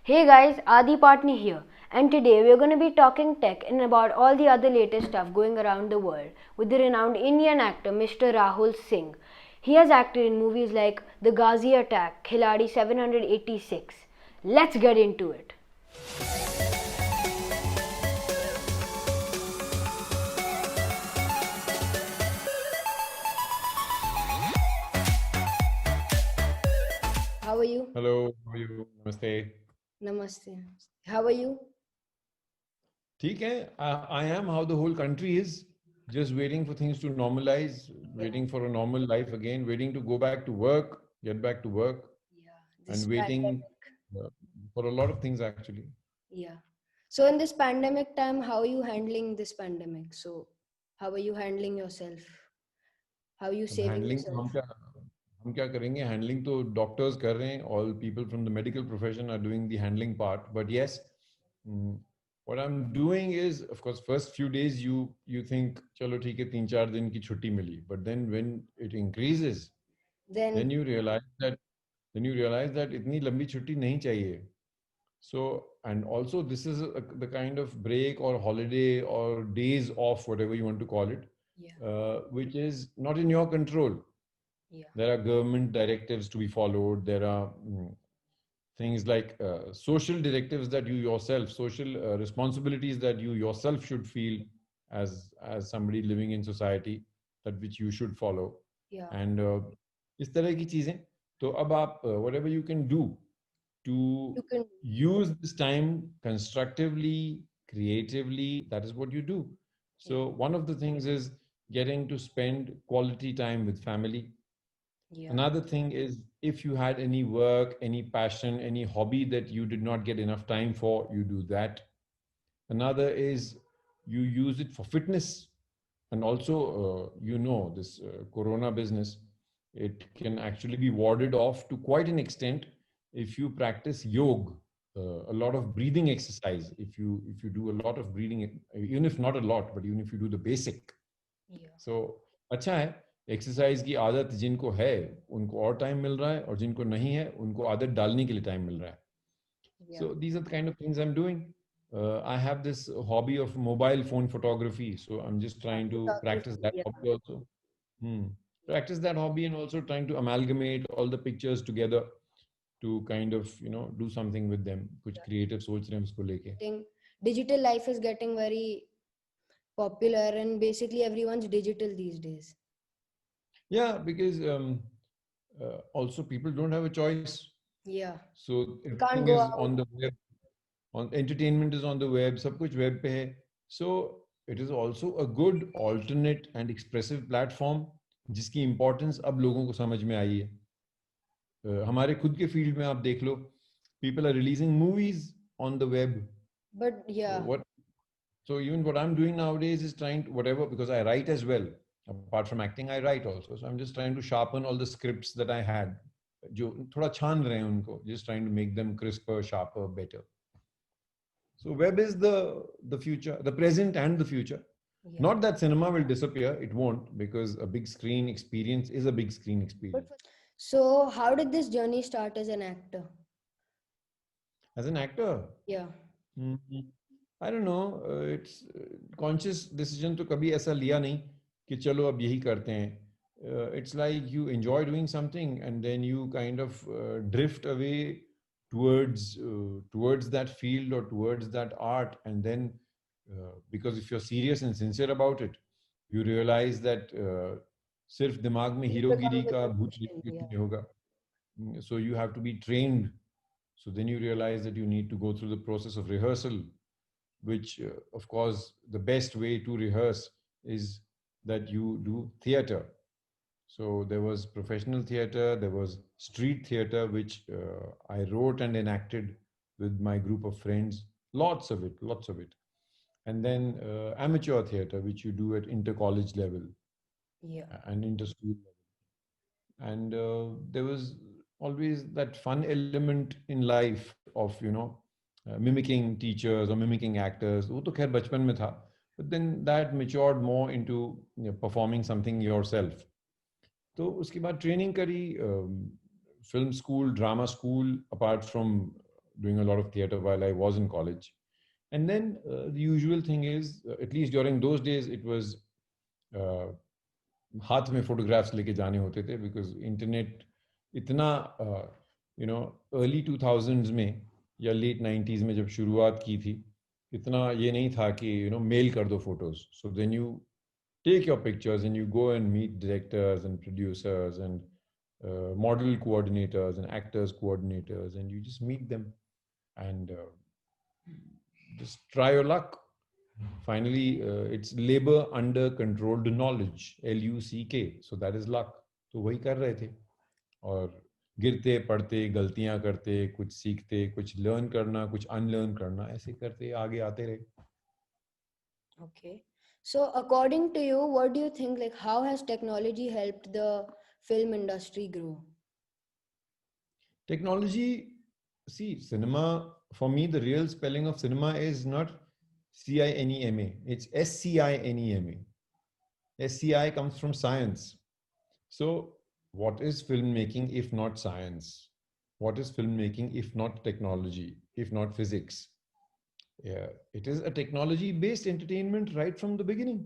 Hey guys, Adi Patni here, and today we're going to be talking tech and about all the other latest stuff going around the world with the renowned Indian actor Mr. Rahul Singh. He has acted in movies like The Ghazi Attack, Khiladi 786. Let's get into it. How are you? Hello, how are you? Namaste. Namaste. How are you? ठीक है, I am how the whole country is, just waiting for things to normalize, Yeah, waiting for a normal life again, waiting to go back to work, get back to work, yeah. This and waiting pandemic. uh, for a lot of things actually. Yeah. So in this pandemic time, how are you handling this pandemic? So how are you handling yourself? How are you अब saving handling तो yourself? हम क्या करेंगे? Handling तो doctors कर रहे हैं, all people from the medical profession are doing the handling part. But yes, mm, what I'm doing is, of course, first few days you think चलो ठीक है 3-4 दिन की छुट्टी मिली, but then when it increases, Then then you realize that इतनी लंबी छुट्टी नहीं चाहिए. So, and also this is the kind of break or holiday or days off, whatever you want to call it, yeah, which is not in your control. yeah, There are government directives to be followed. There are things like social directives that you yourself, social responsibilities that you yourself should feel as somebody living in society, that which you should follow. yeah. And इस तरह की चीजें. तो अब आप whatever you can do to You can, use this time constructively, creatively, that is what you do. yeah, So one of the things is getting to spend quality time with family. yeah, Another thing is, if you had any work, any passion, any hobby that you did not get enough time for, you do that. Another is you use it for fitness. And also, this corona business, it can actually be warded off to quite an extent if you practice yoga, a lot of breathing exercise. If you do a lot of breathing, even if not a lot, but even if you do the basic, yeah, सो अच्छा है. Exercise की आदत जिनको है उनको और time मिल रहा है, और जिनको नहीं है उनको आदत डालने के लिए टाइम मिल रहा है. yeah. So these are the kind of things I'm doing. I have this hobby of mobile phone photography, so I'm just trying to practice Photography, that yeah, hobby also. Hmm. yeah. Practice that hobby, and also trying to amalgamate all the pictures together to kind of do something with them. कुछ Yeah. creative सोच रहे हैं उसको लेके. Think digital life is getting very popular, and basically everyone's digital these days. Yeah, because also people don't have a choice. Yeah, So you everything can't go is out. on the web. On entertainment is on the web. सब कुछ web पे है. So it is also a good alternate and expressive platform जिसकी importance अब लोगों को समझ में आई है. हमारे खुद के फील्ड में आप देख लो, people are releasing movies on the web. But So yeah, what? So even what I'm doing nowadays is trying to, whatever, because I write as well. Apart from acting, I write also. So I'm just trying to sharpen all the scripts that I had. जो थोड़ा छान रहे हैं उनको, just trying to make them crisper, sharper, better. So web is the future, the present and the future. yeah. Not that cinema will disappear, it won't, because a big screen experience is a big screen But experience. so how did this journey start as an actor? As an actor, Yeah, mm, I don't know, it's conscious decision तो कभी ऐसा लिया नहीं कि चलो अब यही करते हैं. It's like you enjoy doing something and then you kind of drift away towards that field or towards that art, and then because if you're serious and sincere about it, you realize that सिर्फ दिमाग में it हीरोगिरी becomes a का भूत profession. कुछ Yeah, नहीं होगा. So you have to be trained. So then you realize that you need to go through the process of rehearsal, which, of course, the best way to rehearse is that you do theater. So there was professional theater, there was street theater, which I wrote and enacted with my group of friends. Lots of it, lots of it. And then amateur theater, which you do at inter-college level yeah, and inter-school level. And there was always that fun element in life of mimicking teachers or mimicking actors. वो तो खैर बचपन में था, but then that matured more into performing something yourself. तो उसके बाद training करी, film school, drama school, apart from doing a lot of theater while I was in college. And then the usual thing is, at least during those days, it was uh, हाथ में photographs लेके जाने होते थे, because internet इतना early 2000s में या late 90s में जब शुरुआत की थी, इतना ये नहीं था कि mail कर दो photos. So then you take your pictures and you go and meet directors and producers and model coordinators and actors coordinators, and you just meet them and just try your luck. Finally, it's labor under controlled knowledge, LUCK. So that is luck. तो वही कर रहे थे, और गिरते पढ़ते गलतियां करते, कुछ सीखते, कुछ लर्न करना, कुछ अनलर्न करना, ऐसे करते आगे आते रहे. Okay. So according to you, what do you think, like how has technology helped the film industry grow? Technology, see, cinema, for me, the real spelling of cinema is not CINEMA, it's SCINEMA. SCI comes from science. So, what is filmmaking if not science? What is filmmaking if not technology, if not physics? Yeah, it is a technology based entertainment right from the beginning.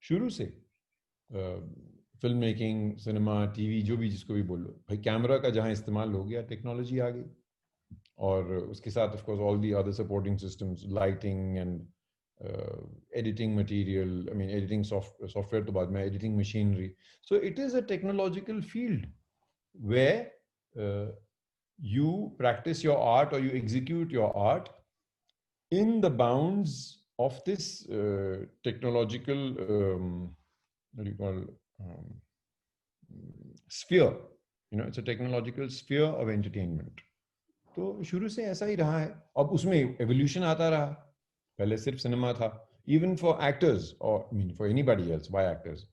शुरू से film making, cinema, TV, जो भी जिसको भी बोलो भाई, camera का जहाँ इस्तेमाल हो गया, टेक्नोलॉजी आ गई. और उसके साथ of course all the other supporting systems, lighting and editing material, I mean editing software तो बाद में, editing machinery. So it is a technological field where you practice your art or you execute your art in the bounds of this technological what do you call sphere. It's a technological sphere of entertainment. तो शुरू से ऐसा ही रहा है. अब उसमें evolution आता रहा. पहले सिर्फ सिनेमा था, इवन फॉर एक्टर्स और mean for anybody else. Why actors?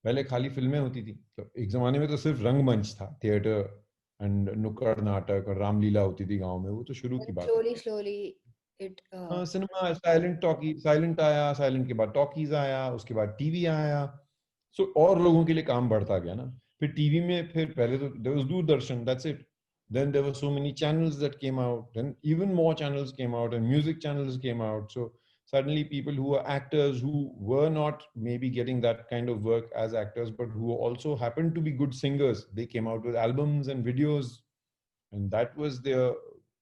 पहले खाली फिल्में होती थी. तो एक जमाने में तो सिर्फ रंगमंच था, थिएटर एंड नुक्कड़ नाटक और रामलीला होती थी गांव में. वो तो शुरू की बात है. Slowly it cinema, silent talkie, silent आया, साइलेंट के बाद टॉकीज आया, उसके बाद टीवी आया. सो और लोगों के लिए काम बढ़ता गया ना. फिर टीवी में, फिर पहले तो there was Doordarshan, that's it. Then there were so many channels that came out. Then even more channels came out, and music channels came out. So suddenly people who were actors, who were not maybe getting that kind of work as actors, but who also happened to be good singers, they came out with albums and videos, and that was their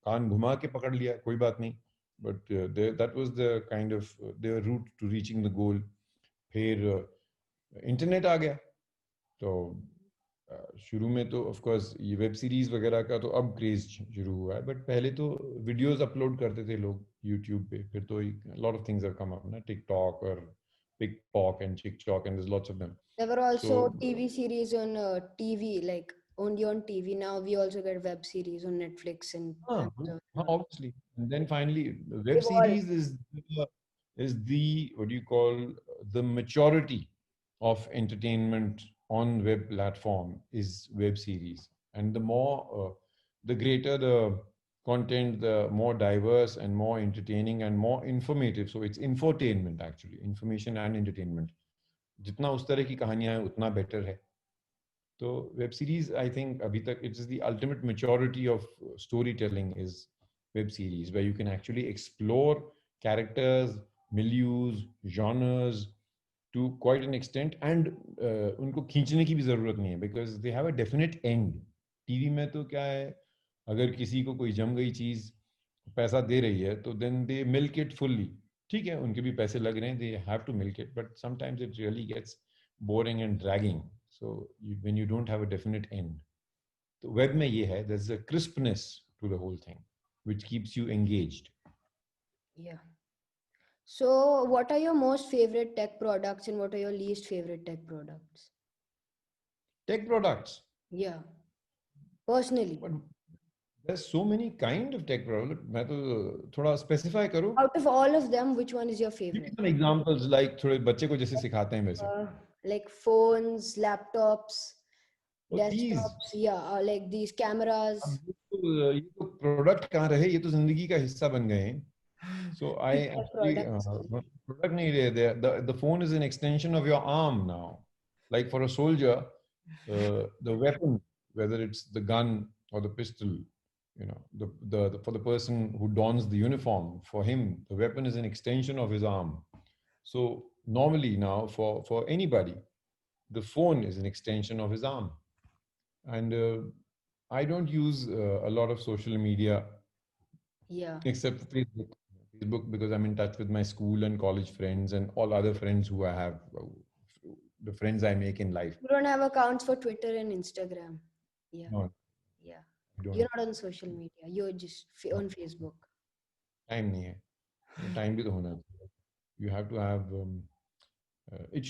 कान घुमा के पकड़ लिया, कोई बात नहीं. But that was the kind of their route to reaching the goal. फिर internet आ गया. तो शुरू में तो ऑफ कोर्स ये वेब सीरीज वगैरह का तो अब क्रेज शुरू हुआ है, बट पहले तो वीडियोस अपलोड करते थे लोग यूट्यूब पे. फिर तो lot of things have come up ना, टिकटॉक और pickpock and chikchok and there lots of them. there were also TV series on TV, like only on TV. Now we also get web series on Netflix and obviously. And then finally, web Evolved. series is the what do you call the maturity of entertainment on web platform is web series. And the more the greater the content, the more diverse and more entertaining and more informative. So it's infotainment, actually, information and entertainment. जितना उस तरह की कहानियां हैं उतना better है. तो web series, आई think अभी तक it is the ultimate maturity of storytelling is web series, where you can actually explore characters, milieus, genres to quite an extent, and उनको खींचने की भी जरूरत नहीं है, because they have a definite end. TV में तो क्या है, अगर किसी को कोई जम गई चीज पैसा दे रही है तो then they milk it fully. ठीक है, उनके भी पैसे लग रहे हैं, they have to milk it, but sometimes it really gets boring and dragging. So when you don't have a definite end. तो वेब में ये है, there's a crispness to the whole thing which keeps you engaged. Yeah. So what are your most favorite tech products and what are your least favorite tech products? Tech products? Yeah. Personally. But there's so many kind of tech products. मैं तो थोड़ा specify करो. Out of all of them, which one is your favorite? Give me some examples, like थोड़े बच्चे को जैसे सिखाते हैं वैसे. Like phones, laptops, desktops, these. Yeah, like these cameras. ये तो प्रोडक्ट कहाँ रहे, ये तो जिंदगी का हिस्सा बन गए हैं. So I actually product नहीं रहे. The phone is an extension of your arm now. Like for a soldier, the weapon, whether it's the gun or the pistol, for the person who dons the uniform, for him, the weapon is an extension of his arm. So normally now, for anybody, the phone is an extension of his arm. And I don't use a lot of social media Yeah. except for Facebook. Facebook because I'm in touch with my school and college friends and all other friends who I have, the friends I make in life. You don't have accounts for Twitter and Instagram. Yeah. No, Yeah. I don't. You're not on social media. You're just on Facebook. Time नहीं है. Time भी तो होना चाहिए. You have to have. It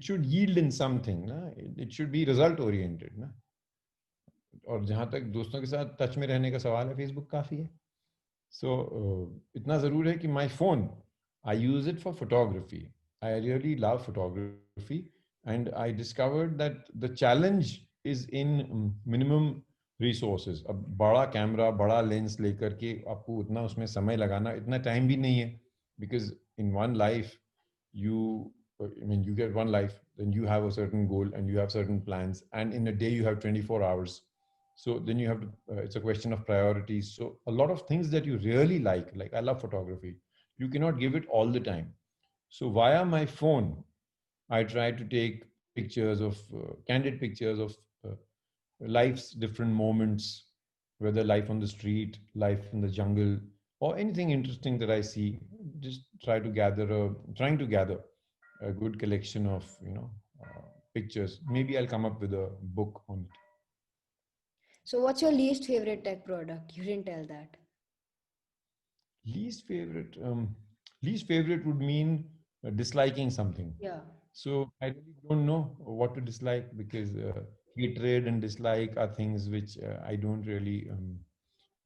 should yield in something, ना? It should be result oriented, ना? और जहाँ तक दोस्तों के साथ टच में रहने का सवाल है, फेसबुक काफ़ी है. So इतना ज़रूर है कि my phone, I use it for photography. I really love photography, and I discovered that the challenge is in minimum resources. अब बड़ा कैमरा, बड़ा लेंस लेकर के आपको उतना उसमें समय लगाना, इतना टाइम भी नहीं है, because in one life I mean, you get one life, then you have a certain goal and you have certain plans, and in a day you have 24 hours. So then you have to, it's a question of priorities. So a lot of things that you really like I love photography, you cannot give it all the time. So via my phone, I try to take pictures of, candid pictures of life's different moments, whether life on the street, life in the jungle, or anything interesting that I see. Just trying to gather a good collection of, pictures. Maybe I'll come up with a book on it. So, what's your least favorite tech product? You didn't tell that. Least favorite. Least favorite would mean disliking something. Yeah. So I really don't know what to dislike, because hatred and dislike are things which I don't really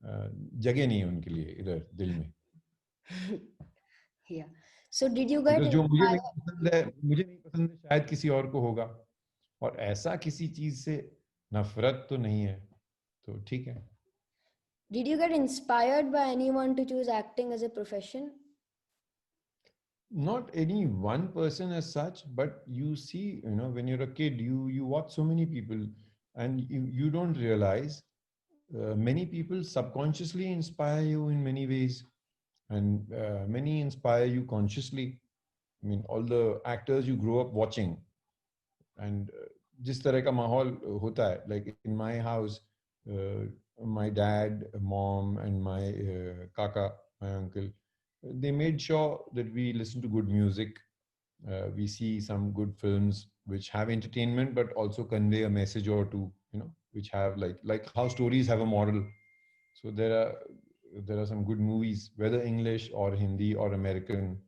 जगह नहीं है उनके लिए इधर दिल में. Yeah. So, did you get Because जो मुझे नहीं inspired? पसंद है, मुझे नहीं पसंद है, शायद किसी और को होगा. और ऐसा किसी चीज से नफरत तो नहीं है, तो ठीक है. Did you get inspired by anyone to choose acting as a profession? Not any one person as such, but you see, when you're a kid, you watch so many people, and you don't realize many people subconsciously inspire you in many ways, and many inspire you consciously. I mean, all the actors you grow up watching, and जिस तरह का माहौल होता है, like in my house, my dad, mom, and my kaka, my uncle, they made sure that we listen to good music. We see some good films which have entertainment but also convey a message or two, which have like how stories have a moral. So there are some good movies, whether English or Hindi or American.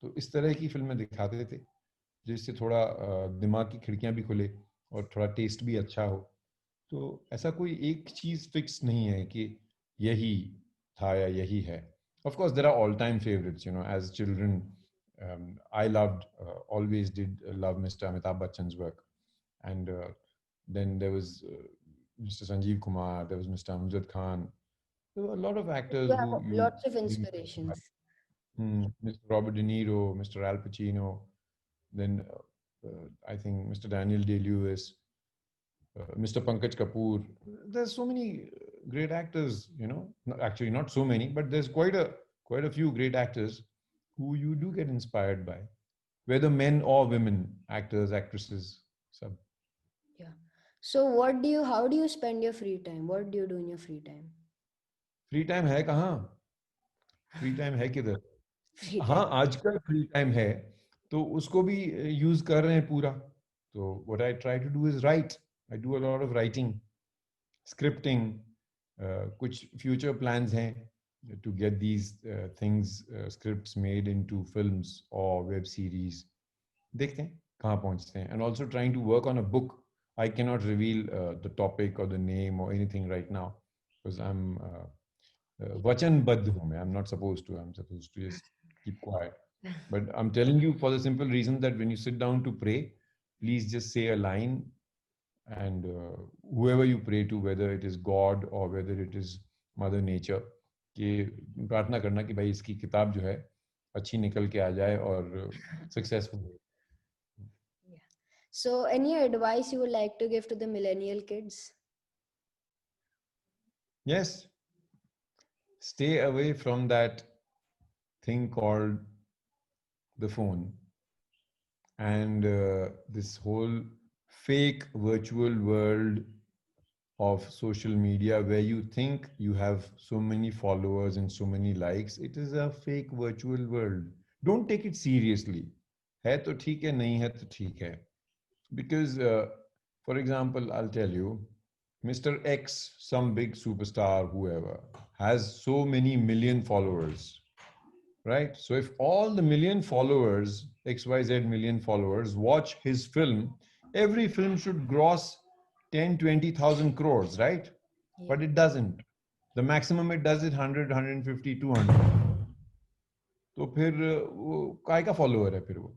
तो इस तरह की फिल्में दिखाते थे, जिससे थोड़ा दिमाग की खिड़कियां भी खुले और थोड़ा टेस्ट भी अच्छा हो. तो ऐसा कोई एक चीज फिक्स नहीं है कि यही था या यही है. Of course, there are all-time favorites. As children, I always did love Mr. Amitabh Bachchan's work, and then there was Mr. Sanjeev Kumar. There was Mr. Amjad Khan. There were a lot of actors You who have you lots of really inspirations. like. Mr. Robert De Niro, Mr. Al Pacino, then I think Mr. Daniel Day-Lewis, Mr. Pankaj Kapoor. There's so many great actors, Actually, not so many, but there's quite a few great actors who you do get inspired by, whether men or women, actors, actresses. So, Yeah. So, how do you spend your free time? What do you do in your free time? free time है कहाँ? Free time है किधर? Free हाँ, time. आजकल free time है, तो उसको भी यूज कर रहे हैं पूरा. तो what I try to do is write. I do a lot of writing, scripting. कुछ फ्यूचर प्लान्स हैं to get these things, scripts made into films or web series. देखते हैं कहाँ पहुँचते हैं. And also trying to work on a book. I cannot reveal the topic or the name or anything right now, because I'm वचनबद्ध हूँ मैं. I'm not supposed to. I'm supposed to just keep quiet. But I'm telling you for the simple reason that when you sit down to pray, please just say a line, and whoever you pray to, whether it is God or whether it is Mother Nature, कि प्रार्थना करना कि भाई इसकी किताब जो है अच्छी निकल के आ जाए और सक्सेसफुल हो. Yeah. So, any advice you would like to give to the millennial kids? Yes, stay away from that thing called the phone and this whole fake virtual world of social media where you think you have so many followers and so many likes. It is a fake virtual world. Don't take it seriously. है तो ठीक है, नहीं है तो ठीक है. Because, for example, I'll tell you, Mr. X, some big superstar, whoever, has so many million followers, right? So if all the million followers, XYZ million followers, watch his film, every film should gross 10, 20,000 crores, right? But it doesn't. The maximum it does is 100, 150, 200. तो फिर वो काय का follower है फिर वो?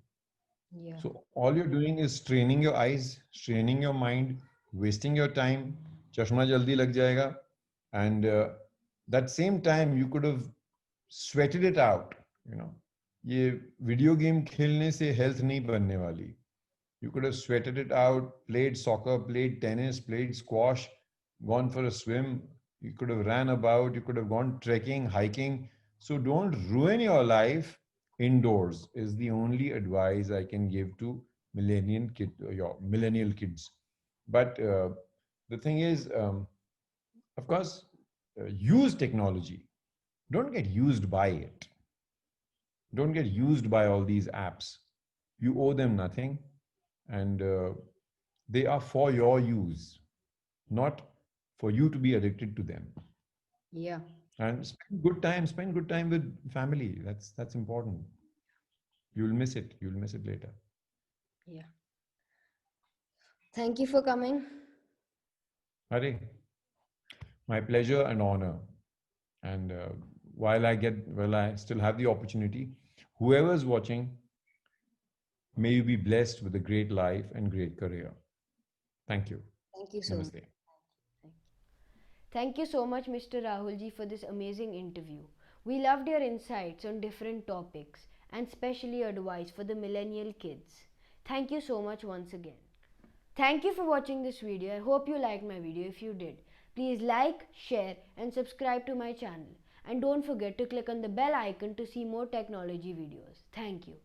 Yeah. So all you're doing is straining your eyes, straining your mind, wasting your time. चश्मा जल्दी लग जाएगा. And that same time you could have sweated it out. You know, ये video game खेलने से health नहीं बनने वाली. You could have sweated it out, played soccer, played tennis, played squash, gone for a swim. You could have ran about. You could have gone trekking, hiking. So don't ruin your life indoors. Is the only advice I can give to your millennial kids. But the thing is, of course, use technology. Don't get used by it. Don't get used by all these apps. You owe them nothing, and they are for your use, not for you to be addicted to them. Yeah. And spend good time with family. That's important. You'll miss it. You'll miss it later. Yeah. Thank you for coming. Hare, my pleasure and honor. And while I still have the opportunity, whoever's watching, may you be blessed with a great life and great career. Thank you. Thank you so much. Namaste. Thank you so much, Mr. Rahulji, for this amazing interview. We loved your insights on different topics and specially advice for the millennial kids. Thank you so much once again. Thank you for watching this video. I hope you liked my video. If you did, please like, share and subscribe to my channel. And don't forget to click on the bell icon to see more technology videos. Thank you.